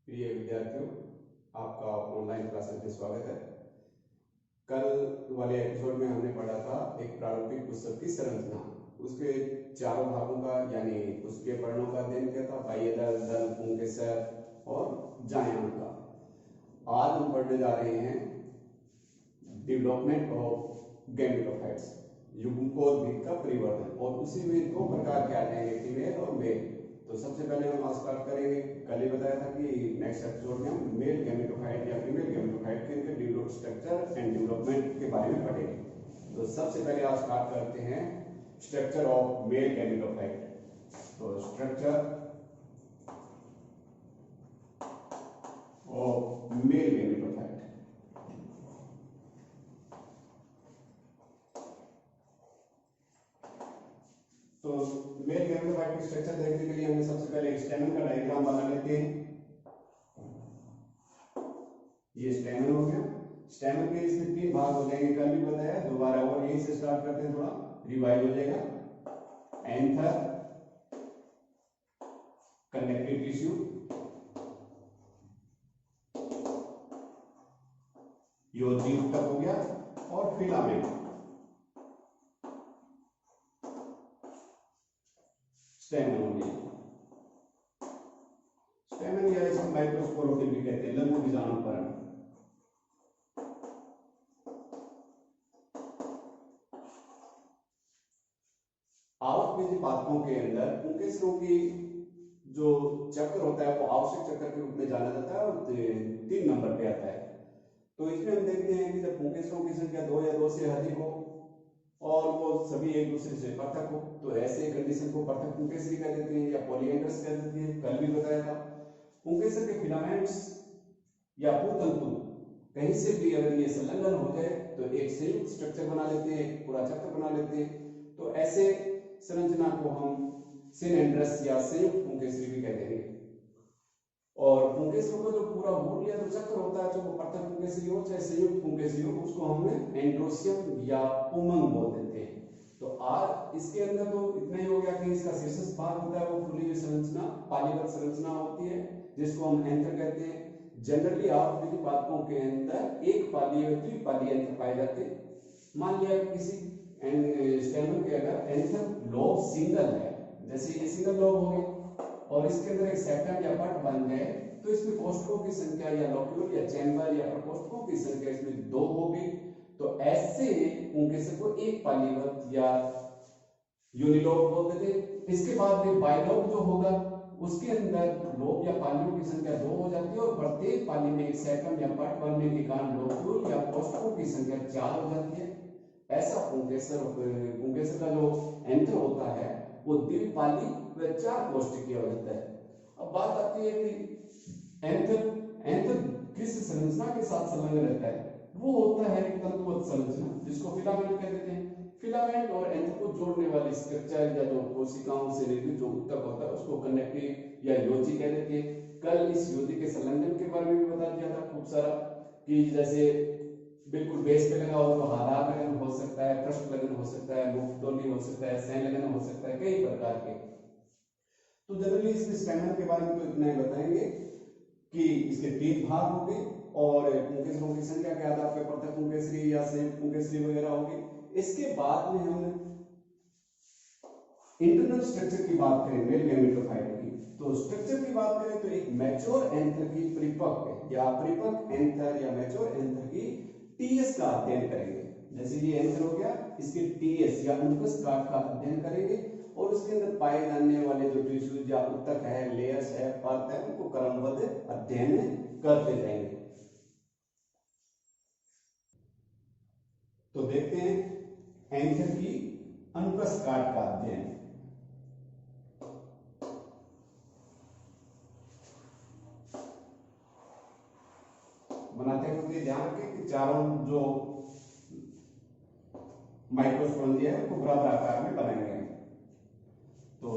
प्रिय विद्यार्थियों, आपका ऑनलाइन क्लासेस में स्वागत है। कल वाले एपिसोड में हमने पढ़ा था एक प्रारंभिक पुस्तक की संरचना, उसके चारों भागों का यानी उसके वर्णों का अध्ययन किया था, बाह्य दल, दल, पुंकेसर और जायान का। आज हम पढ़ने जा रहे हैं डेवलपमेंट ऑफ गैमेटोफाइट्स, युग्मकोद्भिद का परिवर्तन, और उसी में दो प्रकार के आ जाएंगे, फीमेल और मेल। तो सबसे पहले हम आज स्टार्ट करेंगे, कल ही बताया था कि नेक्स्ट एपिसोड में हम मेल गैमेटोफाइट या फीमेल गैमेटोफाइट के डेवलप स्ट्रक्चर एंड डेवलपमेंट के बारे में पढ़ेंगे। तो सबसे पहले आज स्टार्ट करते हैं स्ट्रक्चर ऑफ मेल गैमेटोफाइट। तो स्ट्रक्चर ऑफ मेल गैमेटोफाइट। तो मेल गैमेटोफाइट की स्ट्रक्चर देखने के लिए हमें सबसे पहले स्टेमन का डायग्राम बना लेते हैं। ये स्टेमन हो गया। स्टेमन के इसमें तीन भाग हो जाएंगे, कल भी बताया, दोबारा और यहीं से स्टार्ट करते हैं, थोड़ा रिवाइज हो जाएगा। एंथर, कनेक्टिव टिश्यू, योजी ऊतक हो गया, और फिलामेंट। स्टेमन हो गया। स्टेमन या इसे माइक्रोस्पोरोटिल भी कहते हैं, लघु बीजाणुपर्ण। आवृत्त पादपों के अंदर पुंकेसरों की जो चक्र होता है वो आवश्यक चक्र के रूप में जाना जाता है और 3 नंबर पे आता है। तो इसमें हम देखते हैं कि जब पुंकेसरों की संख्या 2 या 2 से अधिक हो और वो सभी एक दूसरे से पृथक हो, तो ऐसे कंडीशन को पृथक पुंकेसरी कह देते हैं या पॉलीएंड्रस कह देते हैं, कल भी बताया था। पुंकेसर के फिलामेंट्स या भूतंतु कहीं से भी अगर ये संलग्न हो जाए तो एक संयुक्त स्ट्रक्चर बना लेते हैं, एक पूरा चक्र बना लेते हैं। तो ऐसे संरचना को हम सिनेंड्रस या संयुक्त पुंकेसरी भी कहते हैं। और पुंकेसरों का जो पूरा मूल या जो चक्र होता है, जो पृथक पुंकेसरी हो चाहे संयुक्त पुंकेसरी हो, उसको हम एंड्रोसियम या पुमंग बोल देते हैं। तो आज इसके अंदर तो इतना ही हो गया कि इसका शीर्षस्थ भाग होता है वो खुली संरचना, पालीबद्ध संरचना होती है, जिसको हम एंथर कहते हैं। जनरली आवृत्त पादपों के अंदर एक पाली या द्विपाली एंथर पाए जाते हैं। मान लिया किसी स्टेमन के अगर एंथर लोब सिंगल है, जैसे ये सिंगल लोब हो गए और इसके अंदर एक सेप्टम या पट बन गए, तो इसमें कोष्ठकों की संख्या या लोक्यूल या चैम्बर या प्रकोष्ठकों की संख्या इसमें 2 होगी। तो ऐसे पुंकेसर को एक पालीबद्ध या यूनिलोब बोल देते हैं। इसके बाद में बाइलोब जो होगा उसके अंदर लोब या पालियों की संख्या 2 हो जाती है और प्रत्येक पाली में एक सेप्टम या पट बनने के कारण लोक्यूल या कोष्ठकों की संख्या 4 हो जाती है। ऐसा पुंकेसर का जो एंथर होता है वो द्विपाली व 4 कोष्ठकीय हो जाता है। अब बात आती है कि एंथर किस संरचना के साथ संलग्न रहता है, वो होता है एक तंतुबद्ध संरचना, जिसको फिलामेंट कह देते हैं। फिलामेंट और एंथर को जोड़ने वाली स्ट्रक्चर या जो कोशिकाओं से निर्मित जो ऊतक होता है उसको कनेक्टिव या योजी कह देते हैं। कल इस योजी के संलग्न के बारे में भी बता दिया था खूब सारा, कि जैसे बिल्कुल बेस पे लगा हो तो आधार लगन हो सकता है, पृष्ठ लगन हो सकता है, मुखडोली हो सकता है, सह लगन हो सकता है, कई प्रकार के। तो जनरली इसमें स्टेमन के बारे में तो इतना ही बताएंगे कि इसके 3 भाग होंगे और पुंकेसरों की संख्या के आधार पर पृथक पुंकेसरी या संयुक्त पुंकेसरी वगैरह होगी। इसके बाद में हम इंटरनल स्ट्रक्चर की बात करें मेल गैमेटोफाइट की, तो स्ट्रक्चर की बात करें तो एक मैच्योर एंथर की परिपक्व या परिपक्व एंथर या मैच्योर एंथर की टीएस का अध्ययन करेंगे। जैसे ये एंथर हो गया, इसके टीएस या अनुप्रस्थ काट का अध्ययन करेंगे और उसके अंदर पाए जाने वाले जो टिश्यूज या ऊतक है, लेयर्स है, परत है, उनको क्रमबद्ध अध्ययन करते जाएंगे। तो देखते हैं एंथर की अनुप्रस्थ काट का अध्ययन। बनाते हुए ध्यान रखें कि चारों जो माइक्रोस्पोरेंजिया है उसको बराबर आकार में बनाएंगे। तो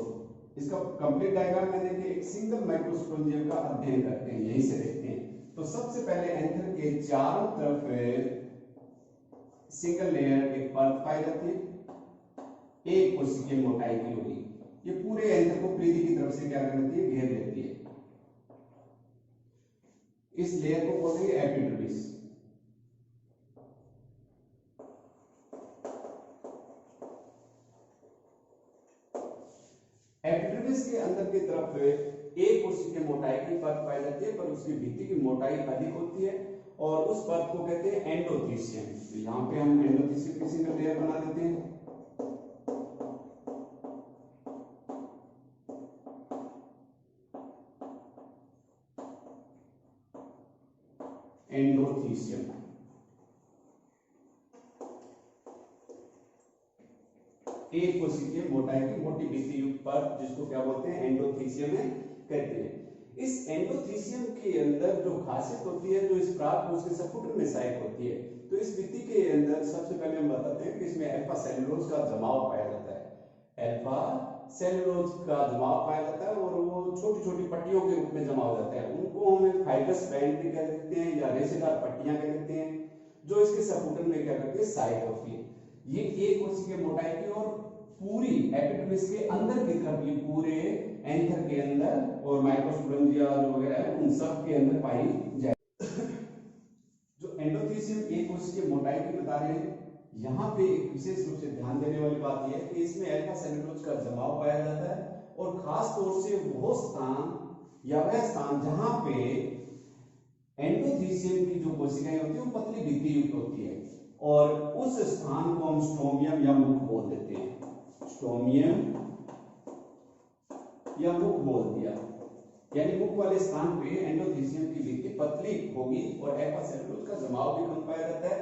इसका कंप्लीट डायग्राम में देखिए, एक सिंगल माइक्रोस्पोरेंजियम का अध्ययन करते हैं, यहीं से देखते हैं। तो सबसे पहले एंथर के चारों तरफ सिंगल लेयर एक परत पाई जाती है, एक कोशिकीय मोटाई की होगी। ये पूरे एंथर को परिधि की तरफ से क्या करती है, घेर लेती है। इस लेयर को बोलते हैं एपिडर्मिस। एपिडर्मिस के अंदर की तरफ एक कोशिका की मोटाई की परत पाई जाती है, पर उसकी भित्ति की मोटाई अधिक होती है और उस परत को कहते हैं एंडोथीसियम। तो यहाँ पे हम एंडोथीसियम की सिंगल लेयर बना देते हैं। एंडोथीसियम एक कोशिकीय मोटाई की मोटी भित्ति युक्त परत, जिसको क्या बोलते हैं, एंडोथीसियम कहते हैं। इस एंडोथीसियम के अंदर जो खासियत होती है, जो इस पराग कोश के सपुटन में सहायक होती है, तो इस भित्ति के अंदर सबसे पहले हम बताते हैं कि इसमें अल्फा सेलुलोज का जमाव पाया जाता है। अल्फा सेलुलोज का जमाव पाया जाता है और वो छोटी छोटी पट्टियों के रूप में जमा हो जाता है। उनको हम फाइब्रस बैंड भी कह सकते हैं या रेशेदार पट्टियां कह सकते हैं, जो इसके सपुटन में क्या करती है, सहायक होती है। ये एक कोशिकीय मोटाई की और पूरी एपिडर्मिस के अंदर की तरफ, ये पूरे एंथर के अंदर और माइक्रोस्पोरेंजिया जो वगैरह है उन सब के अंदर पाई जाए। जो एंडोथीसियम एक कोशिकीय मोटाई की बता रहे हैं, यहाँ पे एक विशेष रूप से ध्यान देने वाली बात यह है कि इसमें अल्फा सेलुलोज का जमाव पाया जाता है और खास तौर से वो स्थान या वह स्थान जहां पे एंडोथीसियम की जो कोशिकाएं होती है वो पतली भित्ति युक्त होती है, और उस स्थान को हम स्टोमियम या मुख बोल देते हैं। स्टोमियम या मुख बोल दिया, यानी मुख वाले स्थान पे एंडोथीसियम की भित्ति पतली होगी और अल्फा सेलुलोज का जमाव भी कम पाया जाता है।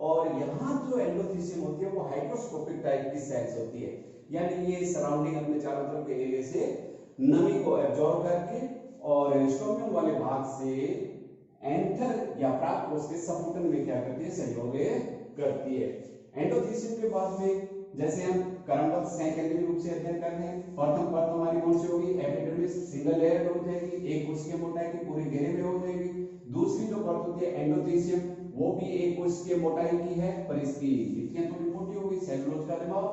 और यहाँ जो एंडोथीसियम होती है वो हाइड्रोस्कोपिक टाइप की सेल्स होती है, यानी ये सराउंडिंग अपने चारों तरफ के एरिया से नमी को एब्जॉर्ब करके और स्टोमियम वाले भाग से एंथर या पराग कोश के सपुटन में क्या करती है, सहयोग करती है। एंडोथीसियम के बाद में जैसे हम क्रमबद्ध सेकेंडरी रूप से अध्ययन करते हैं, प्रथम परत हमारी कौन सी होगी, एपिडर्मिस, सिंगल लेयर हो जाएगी, एक कोशिकीय मोटाई की पूरे घेरे में हो जाएगी। दूसरी जो परत होती है एंडोथीसियम, वो भी एक कोशिकीय मोटाई की है, पर इसकी भित्तियां थोड़ी मोटी होगी, सेलुलोज का जमाव।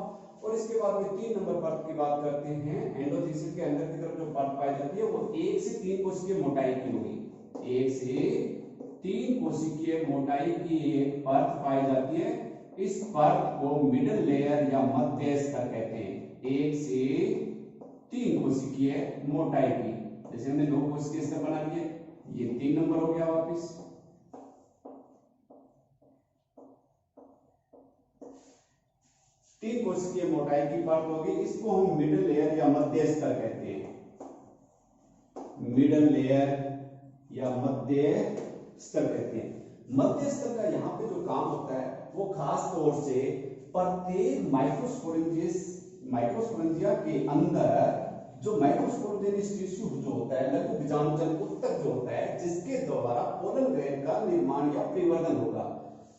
और इसके बाद में 3 नंबर परत की बात करते हैं। एंडोथीसियम के अंदर की तरफ जो परत पाई जाती है वो 1 से 3 कोशिकीय मोटाई की होगी। 1 से 3 कोशिकीय मोटाई की एक परत पाई जाती है। इस परत को मिडल लेयर या मध्य स्तर कहते हैं। 1 से 3 कोशिकीय मोटाई की, जैसे हमने 2 कोशिकीय स्तर बना लिए, ये 3 नंबर हो गया। वापिस 3 कोशिकीय मोटाई की परत होगी, इसको हम मिडल लेयर या मध्य स्तर कहते हैं। मिडल लेयर या मध्य स्तर कहते हैं। मध्य स्तर का यहाँ पे जो काम होता है वो खास तौर से प्रत्येक माइक्रोस्पोरेंजिया के अंदर जो माइक्रोस्पोरेंजियस टिश्यू जो होता है, लघु बीजाणुजन ऊतक जो होता है, जिसके द्वारा पोलन ग्रैन का निर्माण या परिवर्धन होगा।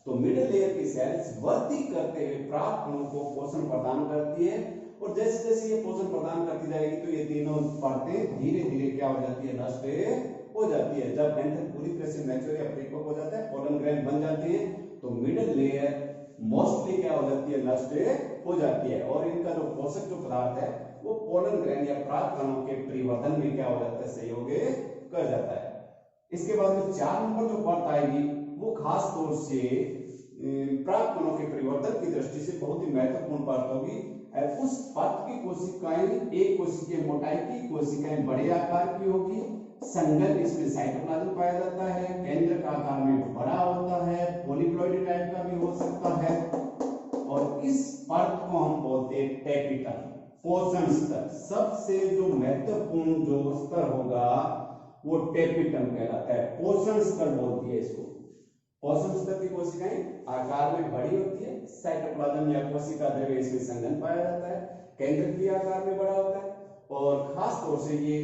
तो मिडिल लेयर की सेल्स वृद्धि करते हुए पराग कणों को पोषण प्रदान करती है, और जैसे जैसे ये पोषण प्रदान करती जाएगी तो ये तीनों परतें धीरे धीरे क्या हो जाती है, नष्ट हो जाती है। जब एंथर पूरी तरह से मैच्योर या परिपक्व हो जाता है, पोलन ग्रैन बन जाती है, तो मिडिल लेयर मोस्टली क्या हो जाती है, नष्ट हो जाती है, और इनका जो पोषक जो पदार्थ है वो पोलन ग्रैन या पराग कणों के परिवर्धन में क्या हो जाता है, सहयोग कर जाता है। इसके बाद में 4 नंबर जो परत आएगी वो खास तौर से पराग कणों के परिवर्तन की दृष्टि से बहुत ही महत्वपूर्ण परत होगी। उस परत की कोशिकाएं एक कोशिकीय मोटाई की कोशिकाएं बड़े आकार की होगी, संगत इसमें साइटोप्लाज्म पाया जाता है, केंद्र का आकार में बड़ा होता है, पॉलीप्लॉइडी टाइप का भी हो सकता है, और इस परत को हम बोलते हैं टेपिटम, पोषण स्तर। सबसे जो महत्वपूर्ण जो स्तर होगा वो टेपिटम कहलाता है, पोषण स्तर बोलती है इसको। पोषण स्तर की कोशिकाएं आकार में बड़ी होती है, साइटोप्लाज्म या कोशिका द्रव्य इसमें संघनन पाया जाता है, केंद्र भी आकार में बड़ा होता है, और खास तौर से ये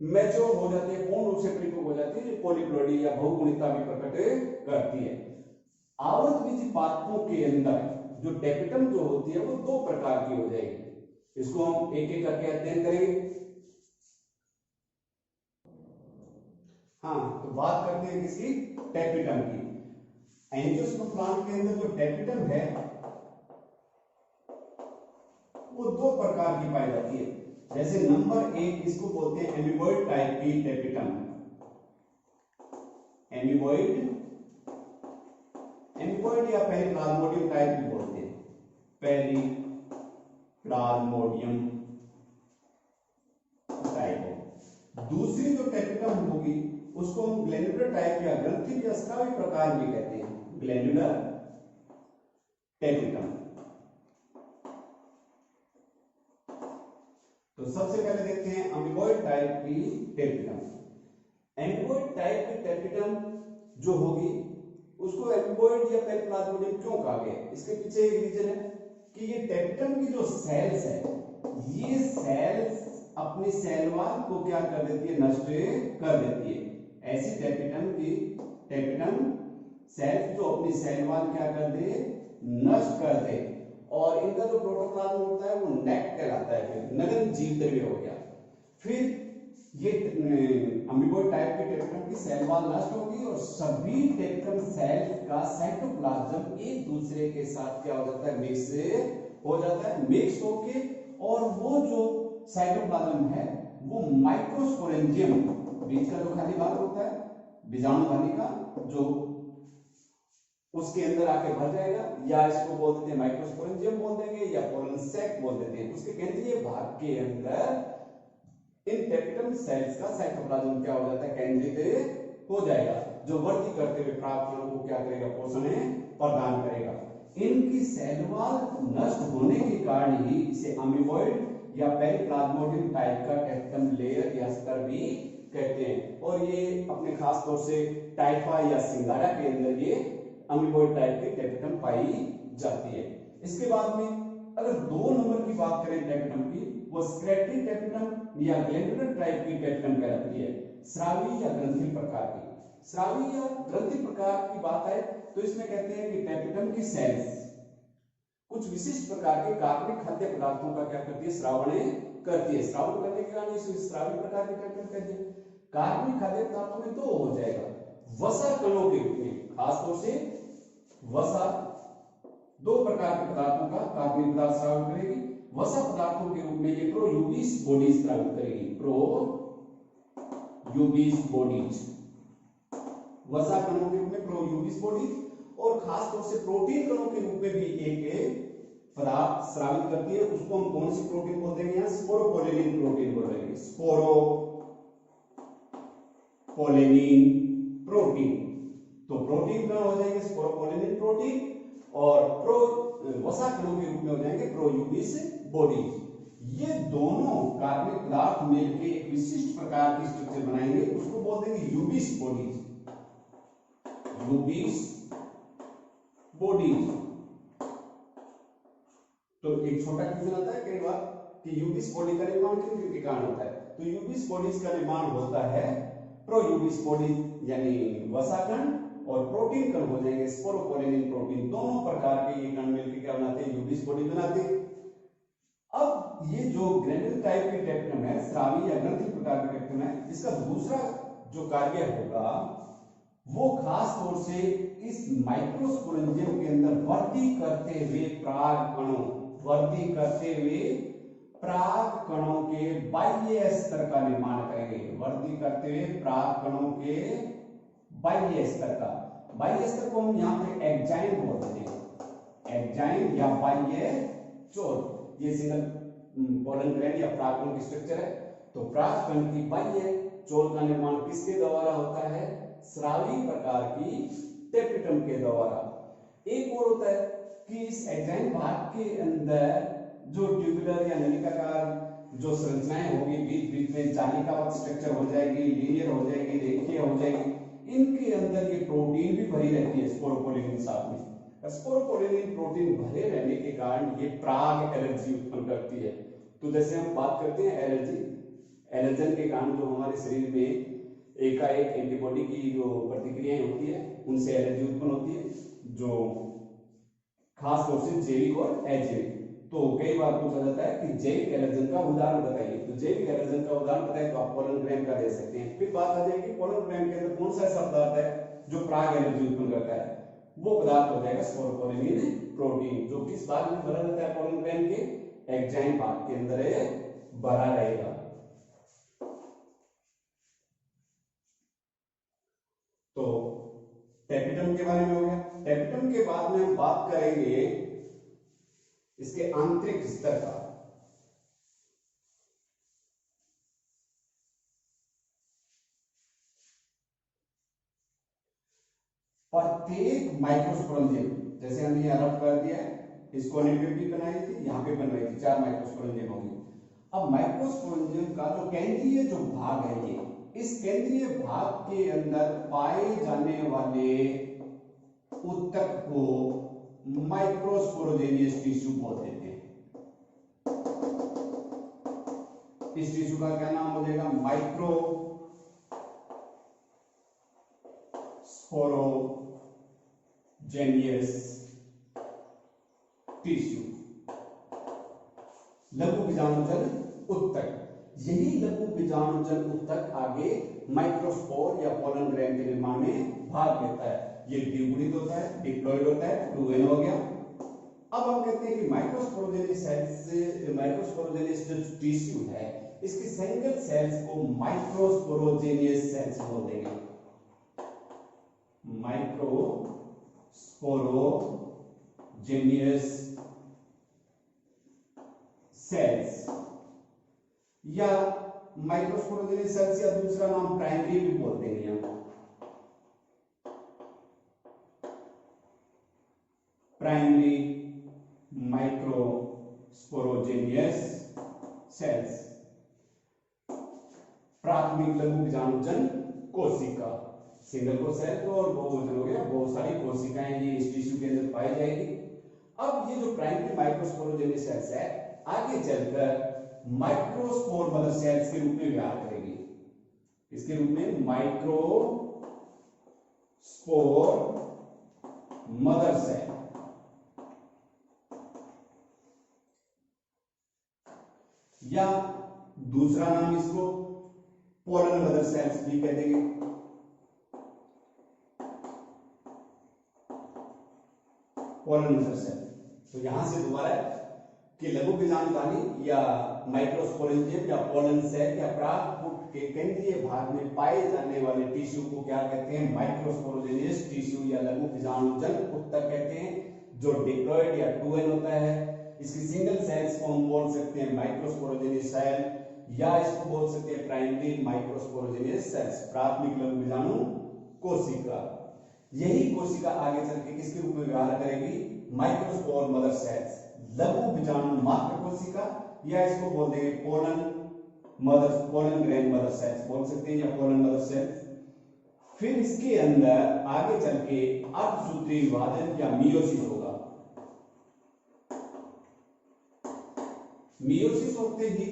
मैच्योर हो जाती है, पूर्ण रूप से परिपक्व हो जाती है, बहुगुणिता या बहुगुणिता भी प्रकट करती है। आवृतबीजी पादपों के अंदर जो टेपिटम जो होती है वो 2 प्रकार की हो जाएगी। इसको हम एक एक करके अध्ययन करेंगे। हाँ, तो बात करते हैं किसकी, टेपिटम की। एंजियोस्पर्म प्लांट के अंदर जो टेपिटम है वो 2 प्रकार की पाई जाती है। जैसे नंबर 1 इसको बोलते हैं एमीबॉइड टाइप की टेपिटम। एमीबॉइड, एमीबॉइड या पेरिप्लाज्मोडियम टाइप भी बोलते हैं, पेरिप्लाज्मोडियम टाइप। दूसरी जो टेपिटम होगी उसको हम ग्लैंडुलर टाइप या ग्रंथि या स्रावी प्रकार भी कहते हैं, ग्लैंडुलर टेपिटम। तो सबसे पहले देखते हैं अमीबॉइड टाइप की टेपिटम। एमीबॉइड टाइप की टेपिटम जो होगी उसको एमीबॉइड या पेरिप्लाज्मोडियम क्यों कहा गया, इसके पीछे एक रीजन है कि ये टेपिटम की जो सेल्स है, ये सेल्स अपनी सेल वॉल को क्या कर देती है, नष्ट कर देती है। ऐसी टेपिटम सेल्स जो अपनी सेल वॉल क्या कर दे, नष्ट कर दे, और इनका जो प्रोटोप्लाज्म होता है वो नेट कहलाता है, फिर नग्न जीव द्रव्य हो गया। फिर ये अमीबॉइड टाइप की टेपिटम की सेल वॉल नष्ट होगी और सभी टेपिटम सेल्स का साइटोप्लाज्म एक दूसरे के साथ क्या हो जाता है, मिक्स हो जाता है, मिक्स होके, और वो जो साइटोप्लाज्म है वो माइक्रोस्पोरेंजियम, बीच का जो खाली भाग होता है बीजाणु धनी का, जो उसके अंदर आके भर जाएगा, या इसको बोल देते हैं माइक्रोस्पोरेंजियम बोल देंगे या पोलन सैक बोल देते हैं। उसके केंद्रीय भाग के अंदर इन टेपिटम सेल्स का साइटोप्लाज्म क्या हो जाता है, केंद्रित हो जाएगा, जो वृद्धि करते हुए प्राप्त कणों को क्या करेगा, पोषण प्रदान करेगा। इनकी सेल वॉल नष्ट होने के कारण ही इसे अमीबॉइड या पेरिप्लाज्मोडियम टाइप का टेपिटम लेयर या स्तर भी कहते हैं। और ये अपने खास तौर से टाइफा या सिंगारा के अंदर ये अमीबॉइड टाइप की टेपिटम पाई जाती है। इसके बाद में अगर 2 नंबर की बात करें टेपिटम की, वो स्क्रेटरी टेपिटम या ग्लैंडुलर टाइप की टेपिटम कहलाती है, स्रावी या ग्रंथि प्रकार की। स्रावी या ग्रंथि प्रकार की बात है तो इसमें कहते हैं कि टेपिटम की सेल्स कुछ विशिष्ट प्रकार के कार्बनिक खाद्य पदार्थों का क्या करती है, श्रावण करती है। श्रावण करने के कारण इसे स्रावी प्रकार की टेपिटम कहते हैं। कार्बनिक खाद्य पदार्थों में 2 हो जाएगा, वसा कणों के रूप में, खासतौर से वसा 2 प्रकार के पदार्थों का कार्बनिक पदार्थ स्रावित करेगी। वसा पदार्थों के रूप में ये प्रोयूबिस बॉडीज स्रावित करेगी, प्रोयूबिस बॉडीज, वसा कणों के रूप में प्रोयूबिस बॉडीज, और खास तौर से प्रोटीन कणों के रूप में भी एक पदार्थ स्रावित करती है। उसको हम कौन सी प्रोटीन बोलते हैं, यहाँ स्पोरोपोलेनिन प्रोटीन बोल रहे हैं, स्पोरोपोलेनिन प्रोटीन। तो प्रोटीन कण हो जाएंगे स्पोरोपोलेनिन प्रोटीन, और वसा कणों के रूप में हो जाएंगे प्रोयूबिस बॉडीज। ये दोनों कार्बनिक पदार्थ मिलकर एक विशिष्ट प्रकार की स्ट्रक्चर बनाएंगे, उसको बोल देंगे यूबिस बॉडीज, यूबिस बॉडीज। तो एक छोटा क्वेश्चन आता है कई बार कि यूबिस बॉडी का निर्माण किन कारण होता है, तो यूबिस बॉडीज का निर्माण होता है प्रोयूबिस बॉडीज यानी वसा कण, और प्रोटीन कण हो जाएंगे स्पोरोपोलेनिन प्रोटीन। दोनों प्रकार के ये कण मिलकर क्या बनाते हैं, यूबिस बॉडी बनाते हैं। अब ये जो ग्रैन्युलर टाइप की टेपिटम है, स्रावी या ग्रंथि प्रकार की टेपिटम है, इसका दूसरा जो कार्य होगा वो खास तौर से इस माइक्रोस्पोरेंजियम के अंदर वृद्धि करते हुए प्राग कणों के बाह्य स्तर का निर्माण करेंगे, वृद्धि करते हुए प्राग कणों के बाह्य स्तर का। बाह्य स्तर को हम यहाँ पे एक्जाइम बोलते हैं, एक्जाइम या बाह्य चोल। ये सिंगल पोलन ग्रेन या प्राग कण की स्ट्रक्चर है। तो प्राग कण की बाह्य चोल का निर्माण किसके द्वारा होता है, स्रावी प्रकार की टेपिटम के द्वारा। एक और होता है कि इस एक्जाइम भाग के अंदर जो ट्यूबुलर या नलिकाकार जो संरचनाएं होगी, बीच बीच में जालिकावत स्ट्रक्चर हो जाएगी, लीनियर हो जाएगी, रेखीय हो जाएगी, इनके अंदर ये प्रोटीन भी भरी रहती है स्पोरोपोलेनिन साथ में। स्पोरोपोलेनिन प्रोटीन भरे रहने के कारण ये प्राग एलर्जी उत्पन्न करती है। तो जैसे हम बात करते हैं एलर्जी, एलर्जन के कारण जो हमारे शरीर में एकाएक एंटीबॉडी की जो प्रतिक्रियाएं होती है उनसे एलर्जी उत्पन्न होती है, जो खास तौर से जैविक और अजैविक। तो कई बार पूछा जाता है कि जैविक एलर्जन का उदाहरण बताइए, तो जैविक एलर्जन का उदाहरण बताइए तो आप पोलन ग्रेन का दे सकते हैं। फिर बात आ जाएगी पोलन ग्रेन के अंदर कौन सा ऐसा पदार्थ है जो प्राग एलर्जी उत्पन्न करता है, वो पदार्थ हो जाएगा स्पोरोपोलेनिन प्रोटीन, जो किस भाग में भरा रहता है पोलन ग्रेन के, एक्जाइम भाग के अंदर भरा रहेगा। तो टेपिटम के बारे में हो गया। टेपिटम के बाद में हम बात करेंगे इसके आंतरिक स्तर का। प्रत्येक माइक्रोस्पोरेंजियम, जैसे हमने यहाँ रफ कर दिया है, इसको भी बनाई थी, यहाँ पे बनवाई थी, 4 माइक्रोस्पोरेंजियम होंगे। अब माइक्रोस्पोरेंजियम का जो केंद्रीय जो भाग है, ये इस केंद्रीय भाग के अंदर पाए जाने वाले ऊतक को माइक्रोस्पोरोजेनियस टिश्यू बोल देते हैं। इस टिश्यू का क्या नाम हो जाएगा? माइक्रो स्पोरोजेनियस टिश्यू, लघु बीजाणुजन ऊतक। यही लघु बीजाणुजन ऊतक आगे माइक्रोस्पोर या पोलन ग्रेन के निर्माण में भाग लेता है। ये द्विगुणित होता है, डिप्लॉइड होता है, 2n हो गया। अब हम कहते हैं कि माइक्रोस्पोरोजेनियस सेल्स, माइक्रोस्पोरोजेनियस जो टिश्यू है, इसकी सिंगल सेल्स को माइक्रोस्पोरोजेनियस सेल्स बोल देंगे। माइक्रोस्पोरोजेनियस सेल्स या माइक्रोस्पोरोजेनियस सेल्स, या दूसरा नाम प्राइमरी भी बोलते हैं हम। प्राइमरी माइक्रोस्पोरोजेनियस सेल्स, प्राथमिक लघु बीजाणुजन कोशिका। सिंगल को सेल तो और बहुवचन हो गया, बहुत सारी कोशिकाएं ये इस टिश्यू के अंदर पाई जाएगी। अब ये जो प्राइमरी माइक्रोस्पोरोजेनियस सेल्स है, आगे चलकर माइक्रोस्पोर मदर सेल्स के रूप में व्यवहार करेगी। इसके रूप में माइक्रोस्पोर मदर सेल, या दूसरा नाम इसको पोलन मदर सेल्स भी कह देंगे। Pollen mother cell. तो यहां से दोबारा कि लघु बीजाणुधानी या माइक्रोस्पोरेंजियम या पोलन सेल या प्रागपुट के केंद्रीय भाग में पाए जाने वाले टिश्यू को क्या कहते हैं? माइक्रोस्पोरोजेनियस टिश्यू या लघु बीजाणुजन ऊतक कहते हैं, जो डिप्लॉइड या 2n होता है। इसकी सिंगल सेल्स को हम बोल सकते हैं माइक्रोस्पोरोजेनियस सेल, या इसको बोल सकते हैं प्राइमरी माइक्रोस्पोरोजेनियस सेल्स, प्राथमिक लघु बीजाणु कोशिका। यही कोशिका आगे चल के किसके रूप में व्यवहार करेगी? माइक्रोस्पोर मदर सेल्स, लघु बीजाणु मात्र कोशिका, या इसको बोल देंगे पोलन ग्रेन मदर सेल्स बोल सकते हैं, या पोलन मदर सेल्स। फिर इसके अंदर आगे चल के अर्धसूत्रीय विभाजन या मियोसिस होगा। मियोसिस होते ही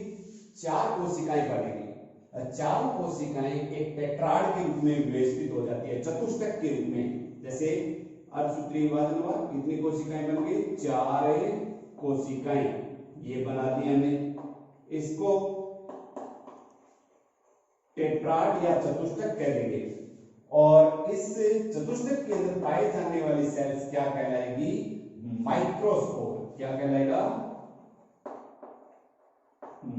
4 कोशिकाएं बनेगी। चारों कोशिकाएं एक टेट्राड के रूप में व्यवस्थित हो जाती है, चतुष्टक के रूप में। जैसे अर्धसूत्रीय विभाजन हुआ, कितनी कोशिकाएं बन गई? 4 कोशिकाएं ये बना दी हमने। इसको टेट्राड या चतुष्टक कह देंगे। और इस चतुष्टक के अंदर पाए जाने वाली सेल्स क्या कहलाएगी? माइक्रोस्पोर। क्या कहलाएगा?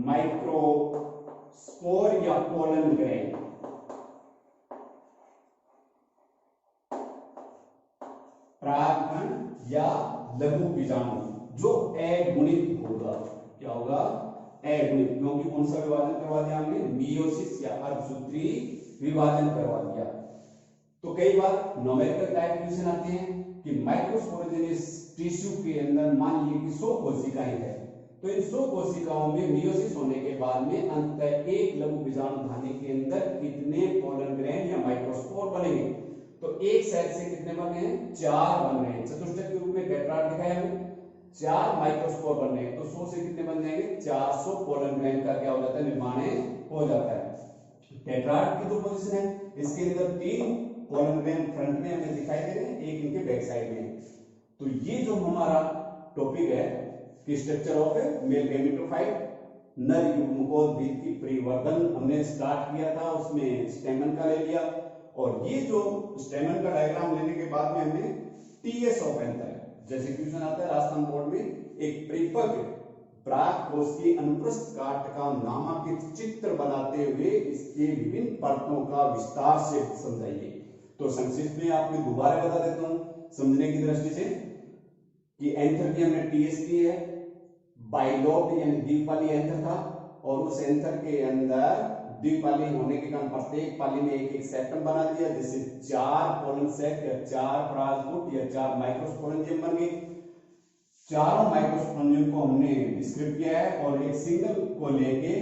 माइक्रोस्पोर या पोलन ग्रेन। परागकण या लघु बीजाणु जो अगुणित होगा। क्या होगा? अगुणित, क्योंकि कौन सा विभाजन करवा दिया हमने? मियोसिस या अर्धसूत्रीय विभाजन करवा दिया। तो कई बार न्यूमेरिकल टाइप क्वेश्चन आते हैं कि माइक्रोस्पोरोजेनियस टिश्यू के अंदर मान लीजिए कि 100 कोशिकाएं हैं, तो इन 100 कोशिकाओं में मियोसिस होने के बाद में अंततः एक लघु बीजाणुधानी के अंदर कितने पोलन ग्रेन या माइक्रोस्पोर बनेंगे? तो एक सेल से कितने बन रहे हैं? 4 बन रहे हैं। चतुष्टक के रूप में टेट्राड दिखाया हमने, 4 माइक्रोस्पोर बन रहे हैं, तो 100 से कितने बन जाएंगे? 400 पोलन ग्रेन का क्या हो जाता है? निर्माण हो जाता है। टेट्राड की 2 पोजीशन है, इसके अंदर 3 पोलन ग्रेन फ्रंट में हमें दिखाई दे रहे हैं, एक इनके बैक साइड में। तो ये जो हमारा टॉपिक है कि स्ट्रक्चर ऑफ मेल गैमेटोफाइट, नर युग्मकोद्भिद की परिवर्धन हमने स्टार्ट किया था, उसमें स्टेमन का ले लिया। और ये जो स्टेमन का डायग्राम लेने के बाद में हमने टीएस ऑफ एंथर, जैसे क्वेश्चन आता है राजस्थान बोर्ड में, एक परिपक्व प्राक कोश की अनुप्रस्थ काट का नामांकित चित्र बनाते हुए इसके विभिन्न परतों का विस्तार से समझाइए। तो तो संक्षिप्त में आपको दोबारा बता देता हूं समझने की दृष्टि से कि एंथर की हमने टीएस की है, बाइलोब यानी द्विपाली एंथर था, और उस एंथर के अंदर द्विपाली होने के कारण प्रत्येक पाली में एक एक सेप्टम बना दिया, जिससे 4 पोलन सेक या 4 परागपुट या 4 माइक्रोस्पोरेंजियम बन गए। चारों माइक्रोस्पोरेंजियम को हमने डिस्क्राइब किया है और एक सिंगल को लेके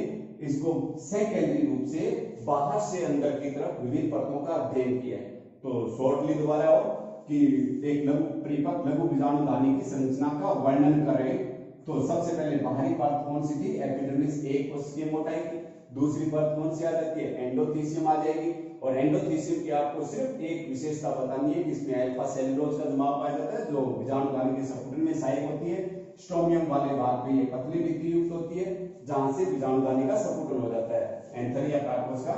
इसको सेकेंडरी रूप से बाहर से अंदर की तरफ विभिन्न परतों का अध्ययन किया है। तो शॉर्टली दोबारा और कि एक लघु परिपक्व लघु बीजाणुधानी की संरचना का वर्णन करें तो सबसे पहले बाहरी परत कौन सी थी, एपिडर्मिस, एक कोशिकीय मोटाई की। दूसरी परत कौन सी आ जाती है, एंडोथीसियम आ जाएगी। और एंडोथीसियम की आपको सिर्फ एक विशेषता बतानी है कि इसमें अल्फा सेलुलोज का जमाव पाया जाता है जो बीजाणुधानी के सपोर्टन में सहायक होती है। स्ट्रोमियम वाले भाग पे ये पतली भित्ति युक्त होती है जहां से बीजाणुधानी का सपोर्टन हो जाता है एंथर या कार्पोस का।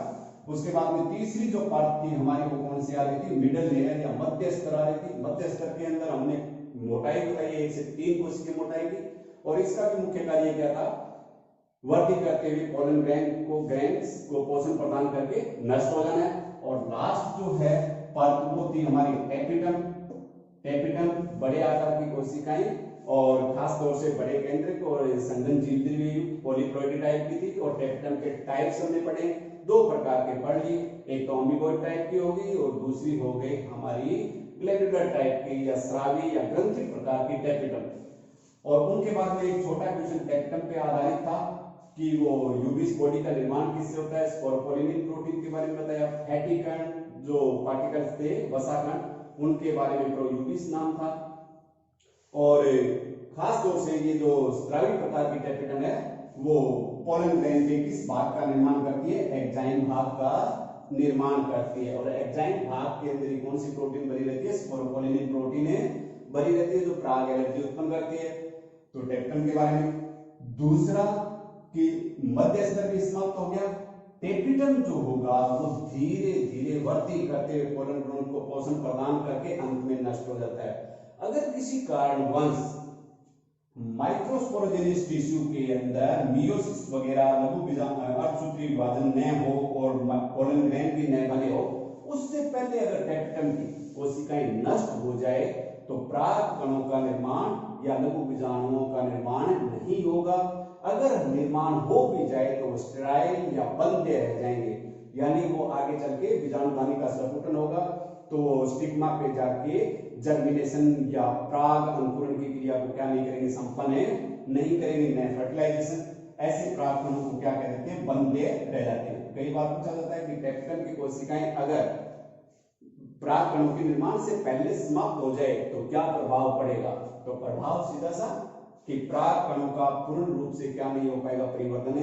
उसके बाद में तीसरी जो परत थी हमारी वो कौन सी आ रही थी, मिडल लेयर या मध्य स्तर आ रही थी। मध्य स्तर के अंदर हमने मोटाई बताई 1 से 3 कोशिकीय मोटाई की, और इसका भी मुख्य कार्य क्या था, वृद्धि करते हुए पोलन ग्रेन्स को पोषण प्रदान करके नष्ट हो जाना है। और लास्ट जो है परत वो थी हमारी एपिडर्म। बड़े आकार की कोशिकाएं और खास तौर से बड़े केंद्रक और संघन झिल्ली युक्त पॉलीप्लॉइडी टाइप की थी। और टेपिडम के टाइप्स हमने पढ़े, 2 प्रकार के पढ़ लिए, एक तो अमीबॉइड टाइप की होगी और दूसरी हो गई हमारी ग्लैंडुलर टाइप की या स्रावी या ग्रंथि प्रकार की टेपिडम। और उनके बाद में एक छोटा क्वेश्चन टेपिडम पे आधारित था कि वो यूबिस बॉडी का निर्माण किससे होता है, स्पोरोपोलिनिन प्रोटीन के बारे में बताया। फैटी कण जो पार्टिकल्स थे वसा कण, उनके बारे में प्रोयूबिस नाम था। और खास तौर से ये जो स्रावी प्रकार की टेपिडम है वो पोलन ग्रेन के किस भाग का निर्माण करती है, एक्जाइम भाग का निर्माण करती है। और एक्जाइम भाग के अंदर कौन सी प्रोटीन बनी रहती है, स्पोरोपोलिनिन प्रोटीन बनी रहती है जो पराग एलर्जी उत्पन्न करती है। तो टेपिडम के बारे में। दूसरा कि मध्य स्तर भी समाप्त हो गया। टेपिडम जो होगा वो धीरे धीरे वृद्धि करते हुए पोलन ग्रंथ को पोषण प्रदान करके अंत में नष्ट हो जाता है। अगर किसी कारणवश माइक्रोस्पोरोजेनियस टिश्यू के अंदर मियोसिस वगैरह लघु अर्धसूत्री विभाजन न हो और पोलन ग्रेन भी न बने हो, उससे पहले अगर टेपिडम की कोशिकाएं नष्ट हो जाए तो पराग कणों का निर्माण या लघु बीजाणुओं का निर्माण नहीं होगा। अगर निर्माण हो भी जाए तो स्टेराइल या बंदे रह जाएंगे, यानी वो आगे चल के बीजाणुधानी का संकुचन होगा तो स्टिग्मा पे जाके जर्मिनेशन या पराग अंकुरण की क्रिया को क्या नहीं करेंगे, संपन्न नहीं करेंगे, न फर्टिलाइजेशन। ऐसे पराग कणों को क्या कहते हैं, बंदे रह जाते हैं। कई बार पूछा जाता है कि टेपिडम की कोशिकाएं अगर पराग कणों के निर्माण से पहले समाप्त हो जाए तो क्या प्रभाव पड़ेगा, तो प्रभाव सीधा सा कि पराग कणों का पूर्ण रूप से क्या नहीं हो पाएगा, परिवर्तन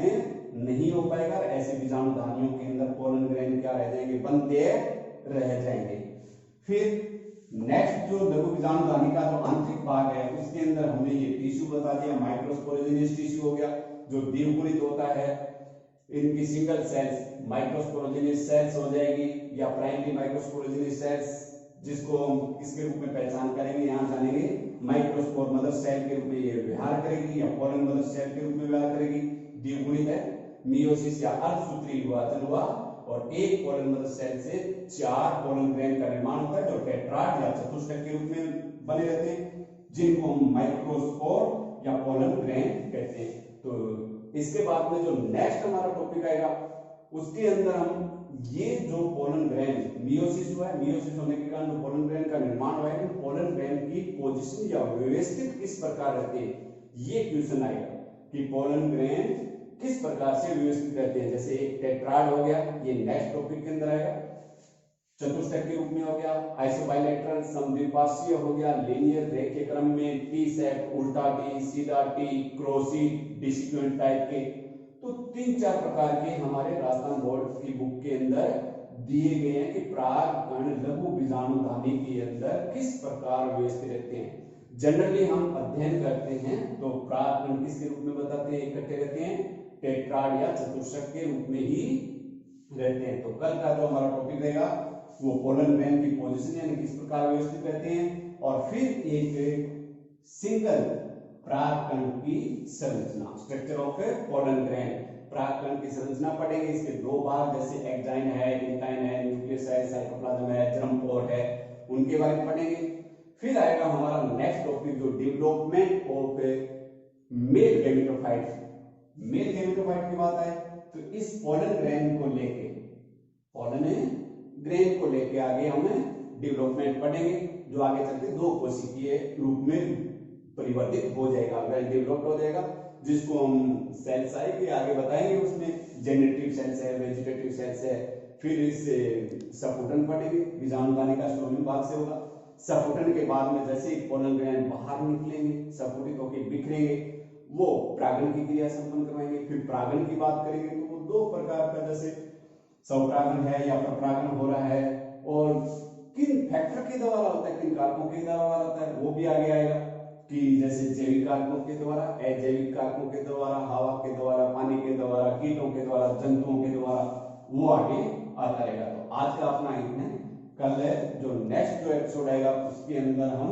नहीं हो पाएगा। ऐसे बीजाणुधानियों के अंदर पोलन ग्रेन क्या रह जाएंगे, बंदे रह जाएंगे। फिर नेक्स्ट जो लघु बीजाणुधानी का जो आंतरिक भाग है उसके अंदर हमने ये टिश्यू बता दिया, माइक्रोस्पोरोजेनियस टिश्यू हो गया जो द्विगुणित होता है। इनकी सिंगल सेल्स माइक्रोस्पोरोजेनियस सेल्स हो जाएगी या प्राइमरी माइक्रोस्पोरोजेनियस सेल्स, जिसको हम किसके रूप में पहचान करेंगे, यहाँ जानेंगे माइक्रोस्पोर मदर सेल के रूप में ये व्यवहार करेगी या पोलन मदर सेल के रूप में व्यवहार करेगी। द्विगुणित है, मियोसिस या अर्धसूत्री विभाजन हुआ और एक पोलन मदर सेल से 4 पोलन ग्रेन का निर्माण होता है जो टेट्राड या चतुष्टक के रूप में बने रहते हैं, जिनको हम माइक्रोस्पोर या पोलन ग्रेन कहते हैं। तो इसके बाद में जो नेक्स्ट हमारा टॉपिक आएगा उसके अंदर हम ये जो पोलन ग्रेन मियोसिस हुआ है, मियोसिस होने के कारण जो पोलन ग्रेन का निर्माण हुआ है, पोलन ग्रेन की पोजीशन या व्यवस्थित किस प्रकार रहती है, ये क्वेश्चन आएगा कि पोलन ग्रेन किस प्रकार से व्यवस्थित रहते हैं। जैसे एक टेट्राड हो गया, ये नेक्स्ट टॉपिक के अंदर आएगा, चतुष्टक के रूप में हो गया, आइसोबाइलेटरल समद्विपार्श्वीय हो गया, लीनियर रे के क्रम में, टी सेप, उल्टा टी, सीधा टी, क्रोसिड, डिसिक्वेंट टाइप के। तो 3-4 प्रकार के हमारे राजस्थान बोर्ड की बुक के अंदर दिए गए हैं कि पराग कण लघु बीजाणुधानी के अंदर किस प्रकार व्यवस्थित रहते हैं। जनरली हम अध्ययन करते हैं तो पराग कण किसके रूप में बताते हैं, इकट्ठे रहते हैं, टेट्राड या चतुष्टक के रूप में ही रहते हैं। तो कल का जो हमारा टॉपिक रहेगा वो पोलन ग्रेन की पोजीशन यानी किस प्रकार व्यवस्थित रहते हैं, और फिर एक सिंगल पराग कण की संरचना, structure of A pollen grain, परागकण की संरचना पढ़ेंगे। इसके दो भाग, जैसे एक्जाइन है, इंटाइन है, न्यूक्लियस है, साइटोप्लाज्म है, जर्म पोर है, उनके बारे में पढ़ेंगे। फिर आएगा हमारा नेक्स्ट टॉपिक जो development of male gametophyte. Male gametophyte की बात आए तो इस पोलन ग्रेन को लेके आगे हम डेवलपमेंट पढ़ेंगे, जो आगे चल के दो कोशिकीय रूप में परिवर्तित हो जाएगा, वेल डेवलप्ड हो जाएगा, जिसको हम सेल साइकिल के आगे बताएंगे। उसमें जेनेरेटिव सेल्स है, वेजिटेटिव सेल्स है। फिर इससे सपुटन पढ़ेंगे, बीजाणु का स्टोमिन भाग से होगा। सपुटन के बाद में जैसे ही पोलन ग्रैंड बाहर निकलेंगे, सपुटित होकर बिखरेंगे, वो परागण की क्रिया संपन्न करवाएंगे। फिर परागण की बात करेंगे तो वो दो प्रकार का, जैसे स्वपरागण है या परपरागण हो रहा है, और किन फैक्टर के द्वारा होता है, किन कारकों के द्वारा होता है, वो भी आगे आएगा। कि जैसे जैविक कारकों के द्वारा, अजैविक कारकों के द्वारा, हवा के द्वारा, पानी के द्वारा, कीटों के द्वारा, जंतुओं के द्वारा, वो आगे आता रहेगा। तो आज का अपना इतना, कल जो नेक्स्ट जो एपिसोड आएगा उसके अंदर हम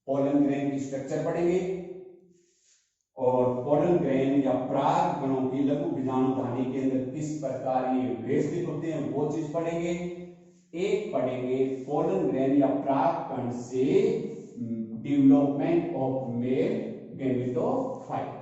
पोलन ग्रेन की स्ट्रक्चर पढ़ेंगे और पोलन ग्रेन या पराग कणों की लघु बीजाणु धानी के अंदर किस प्रकार ये व्यवस्थित होते हैं वो चीज पढ़ेंगे। एक पढ़ेंगे पोलन ग्रेन या पराग कण से डेवलपमेंट ऑफ मेल गैमेटोफाइट।